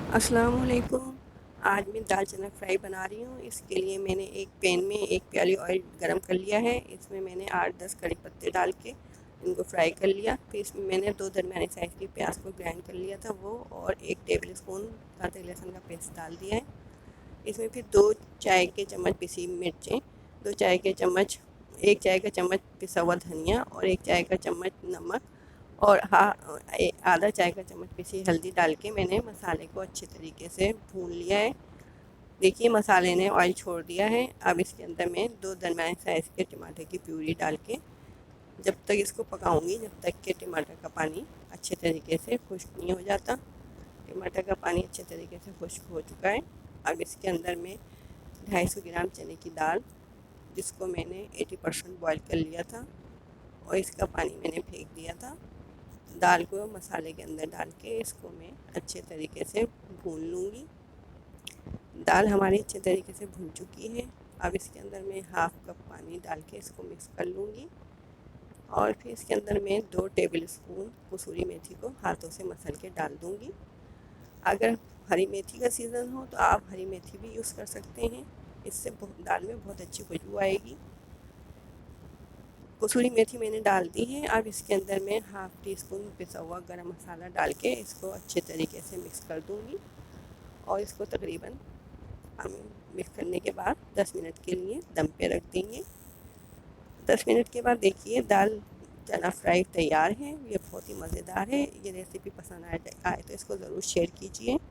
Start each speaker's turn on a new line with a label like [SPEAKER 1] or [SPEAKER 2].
[SPEAKER 1] السلام علیکم۔ آج میں دال چنا فرائی بنا رہی ہوں۔ اس کے لیے میں نے ایک پین میں ایک پیالی آئل گرم کر لیا ہے۔ اس میں نے 8-10 کڑی پتے ڈال کے ان کو فرائی کر لیا۔ پھر اس میں میں نے 2 درمیانی سائز کی پیاز کو گرائنڈ کر لیا تھا وہ، اور 1 ٹیبل اسپون ادرک لہسن کا پیسٹ ڈال دیا ہے۔ اس میں پھر 2 چائے کے چمچ پسی مرچیں، 2 چائے کے چمچ 1 چائے کا چمچ پسا ہوا دھنیا، اور 1 چائے کا چمچ نمک، اور آدھا چائے کا چمچ پسی ہلدی ڈال کے میں نے مسالے کو اچھے طریقے سے بھون لیا ہے۔ دیکھیے مسالے نے آئل چھوڑ دیا ہے۔ اب اس کے اندر میں 2 درمیان سائز کے ٹماٹر کی پیوری ڈال کے جب تک اس کو پکاؤں گی جب تک کہ ٹماٹر کا پانی اچھے طریقے سے خشک نہیں ہو جاتا۔ ٹماٹر کا پانی اچھے طریقے سے خشک ہو چکا ہے۔ اب اس کے اندر میں 250 گرام چنے کی دال، جس کو میں نے 80% بوائل کر لیا تھا اور اس کا پانی میں نے پھینک دیا تھا، دال کو مسالے کے اندر ڈال کے اس کو میں اچھے طریقے سے بھون لوں گی۔ دال ہماری اچھے طریقے سے بھون چکی ہے۔ اب اس کے اندر میں ½ کپ پانی ڈال کے اس کو مکس کر لوں گی، اور پھر اس کے اندر میں 2 ٹیبل اسپون کسوری میتھی کو ہاتھوں سے مسل کے ڈال دوں گی۔ اگر ہری میتھی کا سیزن ہو تو آپ ہری میتھی بھی یوز کر سکتے ہیں، اس سے دال میں بہت اچھی خوشبو آئے گی۔ کسوری میتھی میں نے ڈال دی ہے۔ اب اس کے اندر میں ½ ٹی اسپون پسا ہوا گرم مسالہ ڈال کے اس کو اچھے طریقے سے مکس کر دوں گی، اور اس کو تقریباً ہم مکس کرنے کے بعد 10 منٹ کے لیے دم پہ رکھ دیں گے۔ 10 منٹ کے بعد دیکھیے دال چنا فرائی تیار ہے۔ یہ بہت ہی مزیدار ہے۔ یہ ریسیپی پسند آئے تو اس کو ضرور شیئر کیجیے۔